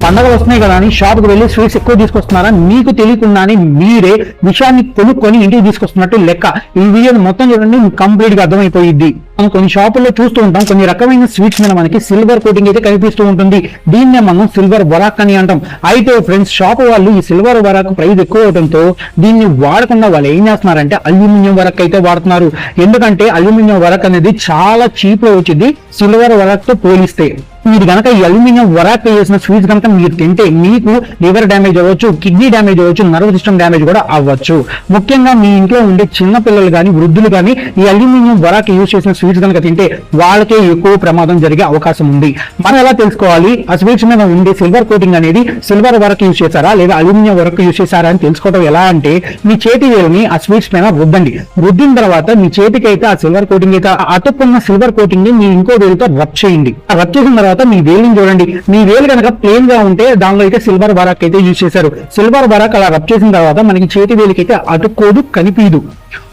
పండగ వస్తున్నాయి కదా అని షాప్కి వెళ్ళి స్వీట్స్ ఎక్కువ తీసుకొస్తున్నారా? మీకు తెలియకుండానే మీరే విషయాన్ని కొనుక్కొని ఇంటికి తీసుకొస్తున్నట్టు లెక్క. ఈ వీడియో మొత్తం చూడండి, కంప్లీట్ గా అర్థమైపోయింది. మనం కొన్ని షాపుల్లో చూస్తూ ఉంటాం, కొన్ని రకమైన స్వీట్స్ మీద మనకి సిల్వర్ కోటింగ్ అయితే కనిపిస్తూ ఉంటుంది. దీన్నే మనం సిల్వర్ వరాక్ అని అంటాం. అయితే ఫ్రెండ్స్, షాప్ వాళ్ళు ఈ సిల్వర్ వరాక్ ప్రైస్ ఎక్కువ అవడంతో దీన్ని వాడకుండా వాళ్ళు ఏం చేస్తున్నారంటే అల్యూమినియం వరాక్ అయితే వాడుతున్నారు. ఎందుకంటే అల్యూమినియం వరాక్ అనేది చాలా చీప్ లో వచ్చింది సిల్వర్ వరాక్ తో పోలిస్తే. మీరు కనుక ఈ అల్యూమినియం వరాక్ చేసిన స్వీట్స్ కనుక మీరు తింటే మీకు లివర్ డ్యామేజ్ అవ్వచ్చు, కిడ్నీ డ్యామేజ్ అవ్వచ్చు, నర్వ్ సిస్టమ్ డ్యామేజ్ కూడా అవ్వచ్చు. ముఖ్యంగా మీ ఇంట్లో ఉండే చిన్న పిల్లలు కానీ వృద్ధులు కానీ ఈ అల్యూమినియం వరాక్ యూజ్ చేసిన స్వీట్స్ కనుక తింటే వాళ్ళకే ఎక్కువ ప్రమాదం జరిగే అవకాశం ఉంది. మనం ఎలా తెలుసుకోవాలి ఆ స్వీట్స్ మీద ఉండే సిల్వర్ కోటింగ్ అనేది సిల్వర్ వరాక్ యూజ్ చేశారా లేదా అల్యూమినియం వరాక్ యూజ్ చేశారా అని తెలుసుకోవడం ఎలా అంటే, మీ చేతి వేలుని ఆ స్వీట్స్ పైన రుద్దండి. రుద్దిన తర్వాత మీ చేతికి అయితే ఆ సిల్వర్ కోటింగ్ అయితే అతుక్కున్న సిల్వర్ కోటింగ్ ని మీ ఇంకో వేలుతో రబ్ చేయండి. రబ్ చేసిన తర్వాత మీ వేలుని చూడండి. మీ వేలు కనుక ప్లేన్ గా ఉంటే దానిలో అయితే సిల్వర్ వరాక్ అయితే యూజ్ చేశారు. సిల్వర్ వరాక్ అలా రబ్ చేసిన తర్వాత మనకి చేతి వేలికి అయితే అతుక్కోదు, కనిపించదు.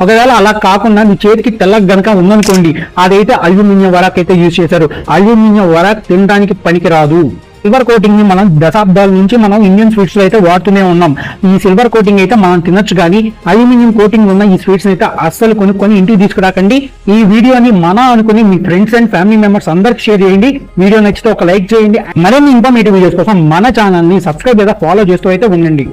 ఒకవేళ అలా కాకుండా మీ చేతికి తెల్లగా గనక ఉందనుకోండి, అదైతే అల్యూమినియం వరాక్ అయితే యూజ్ చేశారు. అల్యూమినియం వరాక్ తినడానికి పనికిరాదు. సిల్వర్ కోటింగ్ ని మనం దశాబ్దాల నుంచి మనం ఇండియన్ స్వీట్స్ లో అయితే వాడుతూనే ఉన్నాం. ఈ సిల్వర్ కోటింగ్ అయితే మనం తినొచ్చు, కానీ అల్యూమినియం కోటింగ్ ఉన్న ఈ స్వీట్స్ అయితే అస్సలు కొనుక్కొని ఇంటికి తీసుకురాకండి. ఈ వీడియోని అనుకుని మీ ఫ్రెండ్స్ అండ్ ఫ్యామిలీ మెంబర్స్ అందరికి షేర్ చేయండి. వీడియో నచ్చితే ఒక లైక్ చేయండి. మరిన్ని ఇన్ఫర్మేటివ్ వీడియోస్ కోసం మన ఛానల్ ని సబ్స్క్రైబ్ లేదా ఫాలో చేస్తూ అయితే ఉండండి.